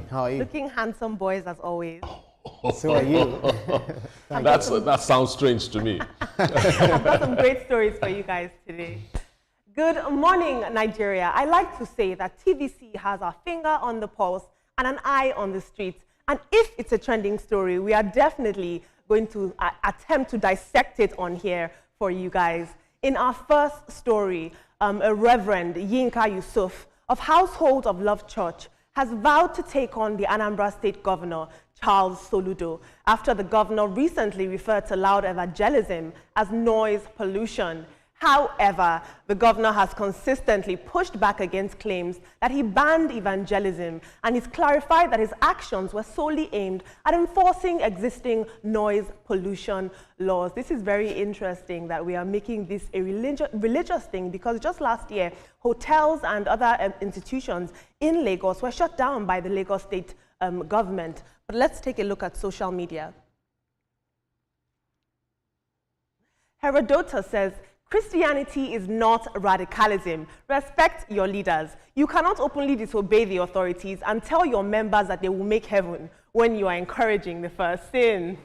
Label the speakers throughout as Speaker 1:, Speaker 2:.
Speaker 1: How are you?
Speaker 2: Looking handsome boys as always.
Speaker 1: So are you.
Speaker 3: That sounds strange to me.
Speaker 2: I've got some great stories for you guys today. Good morning, Nigeria. I like to say that TVC has our finger on the pulse and an eye on the street. And if it's a trending story, we are definitely going to attempt to dissect it on here for you guys. In our first story, a Reverend Yinka Yusuf of Household of Love Church has vowed to take on the Anambra State Governor, Charles Soludo, after the governor recently referred to loud evangelism as noise pollution. However, the governor has consistently pushed back against claims that he banned evangelism, and he's clarified that his actions were solely aimed at enforcing existing noise pollution laws. This is very interesting that we are making this a religious thing, because just last year, hotels and other institutions in Lagos were shut down by the Lagos State government. But let's take a look at social media. Herodotus says, Christianity is not radicalism. Respect your leaders. You cannot openly disobey the authorities and tell your members that they will make heaven when you are encouraging the first sin.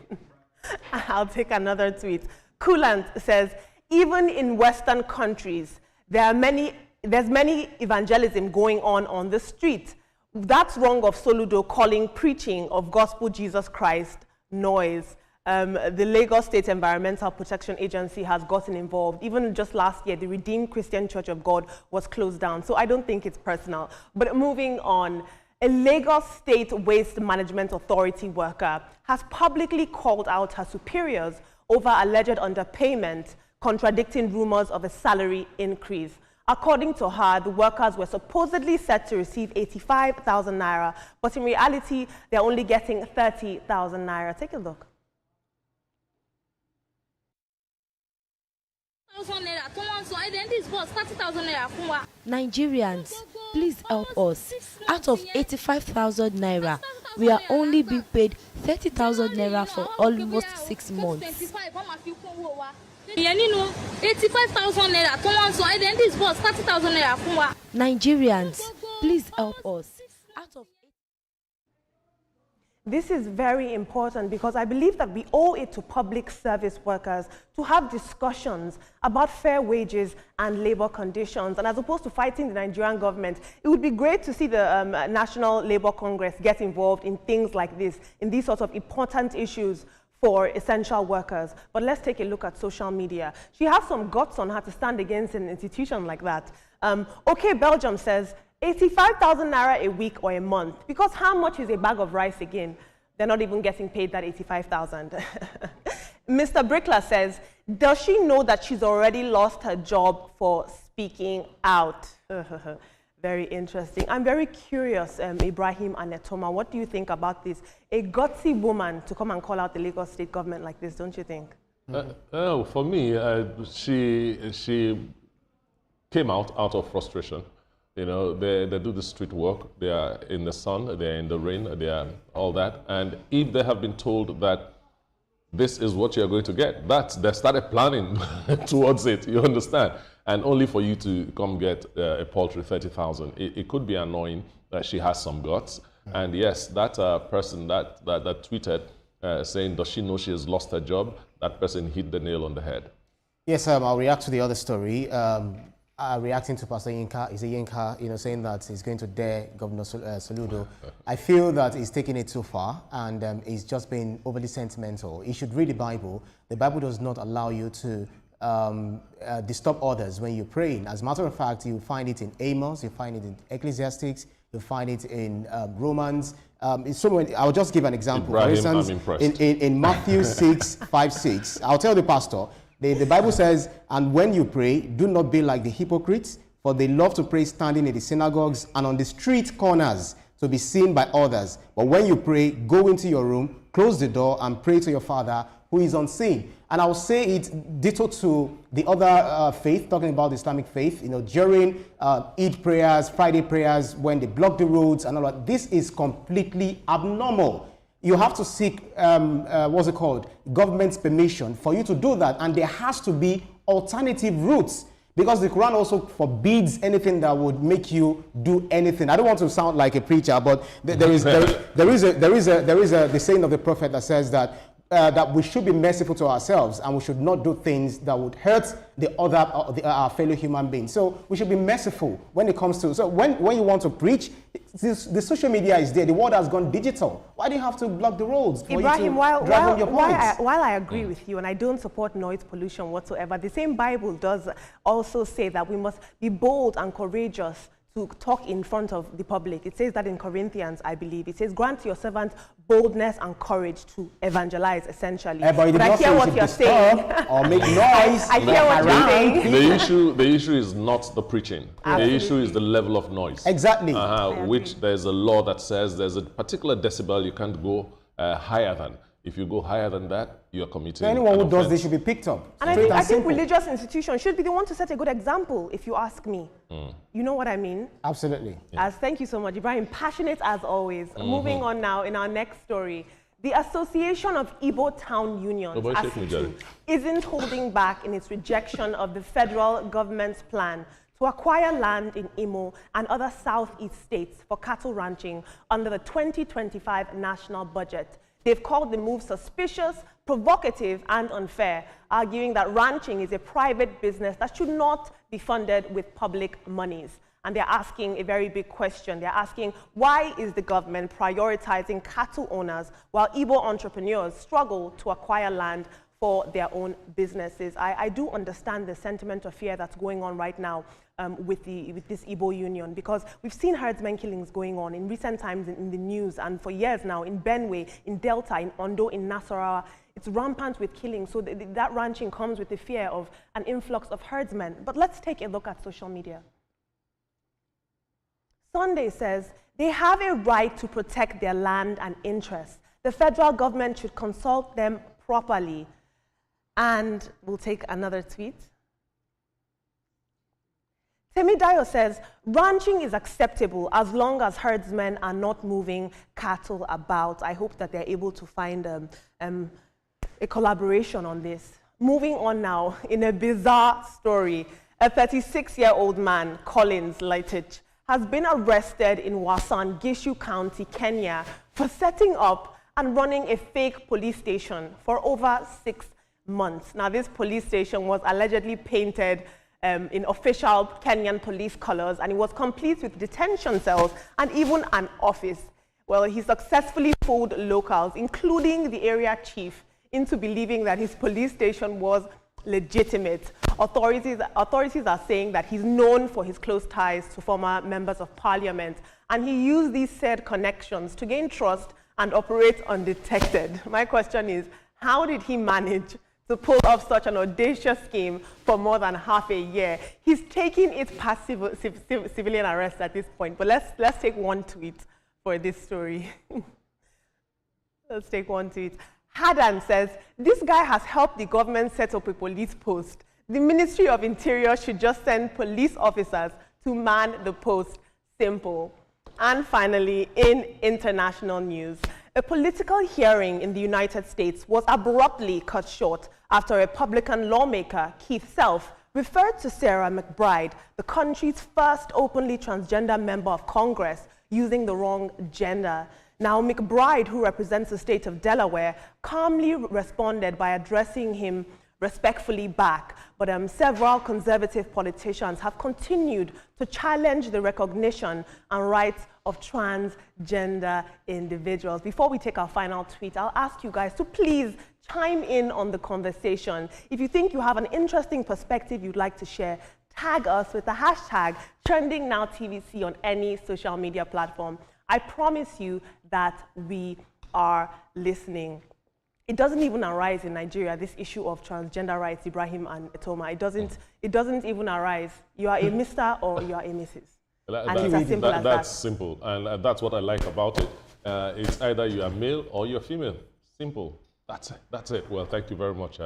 Speaker 2: I'll take another tweet. Coolant says, even in Western countries, there's many evangelism going on the street. That's wrong of Soludo calling preaching of gospel Jesus Christ noise. The Lagos State Environmental Protection Agency has gotten involved. Even just last year, the Redeemed Christian Church of God was closed down. So I don't think it's personal. But moving on, a Lagos State Waste Management Authority worker has publicly called out her superiors over alleged underpayment, contradicting rumors of a salary increase. According to her, the workers were supposedly set to receive 85,000 naira, but in reality, they're only getting 30,000 naira. Take a look.
Speaker 4: Nigerians, please help us. Out of 85,000 naira, we are only being paid 30,000 naira for almost 6 months.
Speaker 5: 85,000 naira.
Speaker 4: Nigerians, please help us.
Speaker 2: This is very important, because I believe that we owe it to public service workers to have discussions about fair wages and labor conditions. And as opposed to fighting the Nigerian government, it would be great to see the National Labour Congress get involved in things like this, in these sorts of important issues for essential workers. But let's take a look at social media. She has some guts on her to stand against an institution like that. OK Belgium says, 85,000 naira a week or a month, because how much is a bag of rice again? They're not even getting paid that 85,000. Mr. Brickler says, does she know that she's already lost her job for speaking out? Very interesting. I'm very curious, Ibrahim and Netoma, what do you think about this? A gutsy woman to come and call out the Lagos State government like this, don't you think?
Speaker 3: For me, she came out of frustration. You know, they do the street work, they are in the sun, they are in the rain, they are all that. And if they have been told that this is what you're going to get, they started planning towards it, you understand? And only for you to come get a paltry 30,000. It could be annoying that she has some guts. And yes, that person that tweeted saying, does she know she has lost her job? That person hit the nail on the head. Yes,
Speaker 1: I'll react to the other story. Reacting to Pastor Yinka, saying that he's going to dare Governor Soludo. I feel that he's taking it too far, and he's just being overly sentimental. He should read the Bible. The Bible does not allow you to disturb others when you're praying. As a matter of fact, you find it in Amos, you find it in Ecclesiastics, you find it in Romans. I'll just give an example.
Speaker 3: Ibrahim,
Speaker 1: for instance,
Speaker 3: I'm impressed.
Speaker 1: In Matthew 6:5-6, I'll tell the pastor, the Bible says, and when you pray, do not be like the hypocrites, for they love to pray standing in the synagogues and on the street corners to be seen by others. But when you pray, go into your room, close the door, and pray to your Father who is unseen. And I'll say it ditto to the other faith, talking about the Islamic faith, during Eid prayers, Friday prayers, when they block the roads and all that. This is completely abnormal. You have to seek, government's permission for you to do that. And there has to be alternative routes. Because the Quran also forbids anything that would make you do anything. I don't want to sound like a preacher, but there is the saying of the Prophet that says that that we should be merciful to ourselves and we should not do things that would hurt the other our fellow human beings. So we should be merciful when it comes to. So when you want to preach, the social media is there. The world has gone digital. Why do you have to block the roads for
Speaker 2: Ibrahim,
Speaker 1: you to drive home your points?
Speaker 2: while I agree with you and I don't support noise pollution whatsoever, the same Bible does also say that we must be bold and courageous to talk in front of the public. It says that in Corinthians, I believe. It says, grant your servant boldness and courage to evangelize, essentially.
Speaker 1: But I hear what you're saying. Or make noise.
Speaker 2: I hear what you're saying.
Speaker 3: The issue is not the preaching.
Speaker 2: Absolutely.
Speaker 3: The issue is the level of noise.
Speaker 1: Exactly.
Speaker 3: Which there's a law that says there's a particular decibel you can't go higher than. If you go higher than that, you're committing
Speaker 1: anyone who
Speaker 3: an
Speaker 1: does
Speaker 3: offense.
Speaker 1: this should be picked up.
Speaker 2: And I think religious institutions should be the one to set a good example, if you ask me. You know what I mean?
Speaker 1: Absolutely.
Speaker 2: Thank you so much, Ibrahim. Passionate as always. Moving on now in our next story. The Association of Igbo Town Unions isn't holding back in its rejection of the federal government's plan to acquire land in Imo and other southeast states for cattle ranching under the 2025 national budget. They've called the move suspicious, provocative, and unfair, arguing that ranching is a private business that should not be funded with public monies. And they're asking a very big question. They're asking, why is the government prioritizing cattle owners while Igbo entrepreneurs struggle to acquire land for their own businesses? I do understand the sentiment of fear that's going on right now with this Igbo union, because we've seen herdsmen killings going on in recent times in the news and for years now in Benue, in Delta, in Ondo, in Nasarawa. It's rampant with killing, so that ranching comes with the fear of an influx of herdsmen. But let's take a look at social media. Sunday says they have a right to protect their land and interests. The federal government should consult them properly. And we'll take another tweet. Temidayo says, ranching is acceptable as long as herdsmen are not moving cattle about. I hope that they're able to find a collaboration on this. Moving on now, in a bizarre story, a 36-year-old man, Collins Leitich, has been arrested in Uasin Gishu County, Kenya, for setting up and running a fake police station for over 6 months. Now, this police station was allegedly painted in official Kenyan police colors, and it was complete with detention cells and even an office. Well, he successfully fooled locals, including the area chief, into believing that his police station was legitimate. Authorities are saying that he's known for his close ties to former members of parliament, and he used these said connections to gain trust and operate undetected. My question is, how did he manage to pull off such an audacious scheme for more than half a year? He's taking it past civilian arrest at this point, but let's take one tweet for this story. Let's take one tweet. Hadan says, this guy has helped the government set up a police post. The Ministry of Interior should just send police officers to man the post. Simple. And finally, in international news, a political hearing in the United States was abruptly cut short after Republican lawmaker Keith Self referred to Sarah McBride, the country's first openly transgender member of Congress, using the wrong gender. Now, McBride, who represents the state of Delaware, calmly responded by addressing him respectfully back. But several conservative politicians have continued to challenge the recognition and rights of transgender individuals. Before we take our final tweet, I'll ask you guys to please chime in on the conversation. If you think you have an interesting perspective you'd like to share, tag us with the hashtag TrendingNowTVC on any social media platform. I promise you that we are listening. It doesn't even arise in Nigeria, this issue of transgender rights, Ibrahim and Etoma. It doesn't even arise. You are a Mr. or you are a Mrs. And it's as simple as that.
Speaker 3: That's simple, and that's what I like about it. It's either you are male or you're female. Simple. That's it. Well, thank you very much,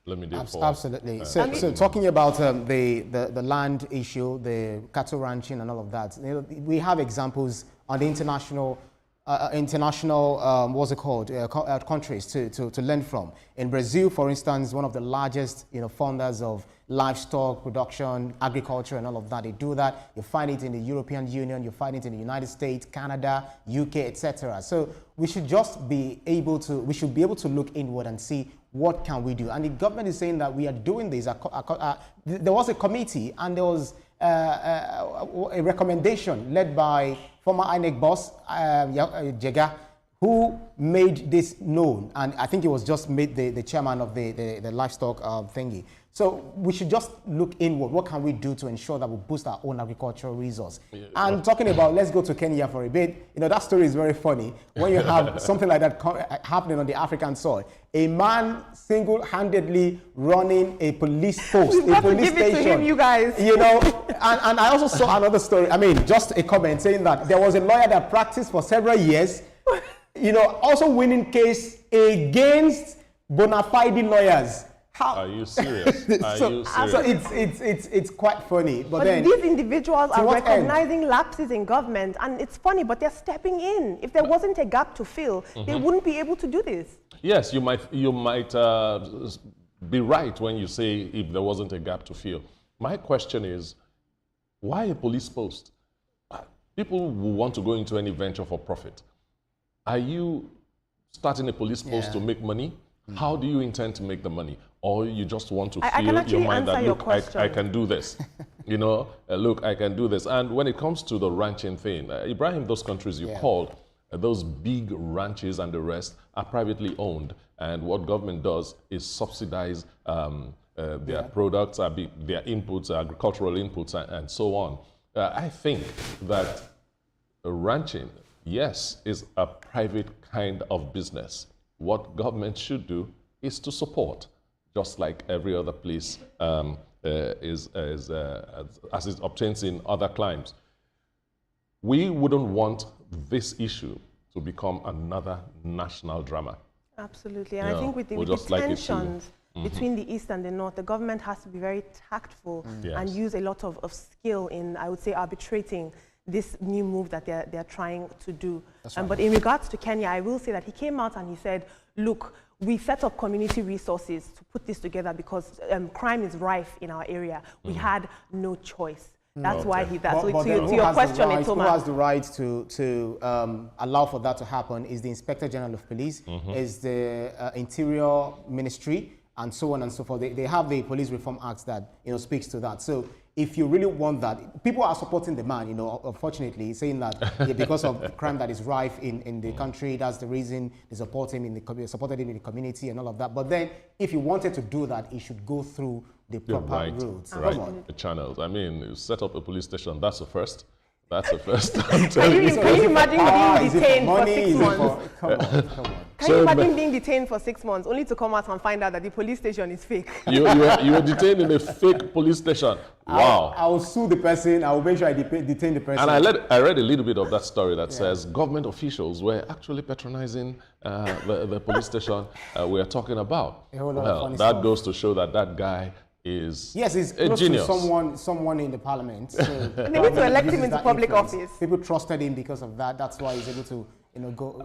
Speaker 3: Lemide.
Speaker 1: Absolutely. So talking about the land issue, the cattle ranching and all of that, we have examples on the international international, what's it called, countries to learn from. In Brazil, for instance, one of the largest, funders of livestock production, agriculture, and all of that. They do that. You find it in the European Union. You find it in the United States, Canada, UK, etc. So we should just be able to. We should be able to look inward and see what can we do. And the government is saying that we are doing this. There was a committee, and there was a recommendation led by former INEC boss, Jega, who made this known. And I think he was just made the chairman of the livestock thingy. So we should just look inward. What can we do to ensure that we boost our own agricultural resource? Yeah. And talking about, let's go to Kenya for a bit. That story is very funny. When you have something like that happening on the African soil, a man single-handedly running a police post, a police station.
Speaker 2: Give it to him, you guys.
Speaker 1: And I also saw another story. I mean, just a comment saying that there was a lawyer that practiced for several years, also winning case against bona fide lawyers. How?
Speaker 3: Are you serious?
Speaker 1: So it's quite funny. But then
Speaker 2: these individuals are recognizing lapses in government, and it's funny, but they're stepping in. If there wasn't a gap to fill, they wouldn't be able to do this.
Speaker 3: Yes, you might be right when you say if there wasn't a gap to fill. My question is, why a police post? People who want to go into any venture for profit. Are you starting a police post to make money? How do you intend to make the money? Or you just want to feel your mind that, look, I can do this. Look, I can do this. And when it comes to the ranching thing, Ibrahim, those countries you called, those big ranches and the rest are privately owned. And what government does is subsidize their products, their inputs, agricultural inputs, and so on. I think that ranching, yes, is a private kind of business. What government should do is to support, just like every other place as it obtains in other climes. We wouldn't want this issue to become another national drama.
Speaker 2: Absolutely, and I think with the tensions between the East and the North, the government has to be very tactful and use a lot of skill in, I would say, arbitrating this new move that they're trying to do. Right. But in regards to Kenya, I will say that he came out and he said, look, we set up community resources to put this together because crime is rife in our area. We had no choice. That's why he does. So to your question,
Speaker 1: who has the right to allow for that to happen is the Inspector General of Police, is the Interior Ministry, and so on and so forth. They have the Police Reform Act that speaks to that. So if you really want that, people are supporting the man, unfortunately, saying that because of the crime that is rife in the country, that's the reason they support him supported him in the community and all of that. But then, if you wanted to do that, it should go through the proper routes.
Speaker 3: The channels. I mean, you set up a police station, that's the first. That's the first.
Speaker 2: Can you imagine being detained for 6 months? Come on. Can you imagine being detained for 6 months only to come out and find out that the police station is fake?
Speaker 3: You were detained in a fake police station. Wow.
Speaker 1: I will sue the person. I will make sure I detain the person.
Speaker 3: And I read a little bit of that story that says government officials were actually patronizing the police station we are talking about. Well, that goes to show that guy is
Speaker 1: he's close
Speaker 3: genius.
Speaker 1: To someone in the parliament. So
Speaker 2: they need to elect him into public office.
Speaker 1: People trusted him because of that. That's why he's able to go.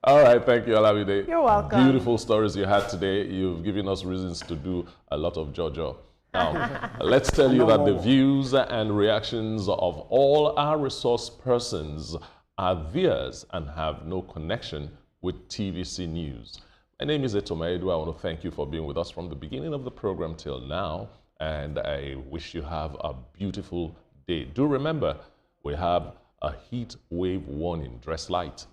Speaker 3: All right, thank you, Olamide.
Speaker 2: You're welcome.
Speaker 3: Beautiful stories you had today. You've given us reasons to do a lot of JoJo. Now, let's tell you that the views and reactions of all our resource persons are theirs and have no connection with TVC News. My name is Etomaedu. I want to thank you for being with us from the beginning of the program till now, and I wish you have a beautiful day. Do remember, we have a heat wave warning. Dress light.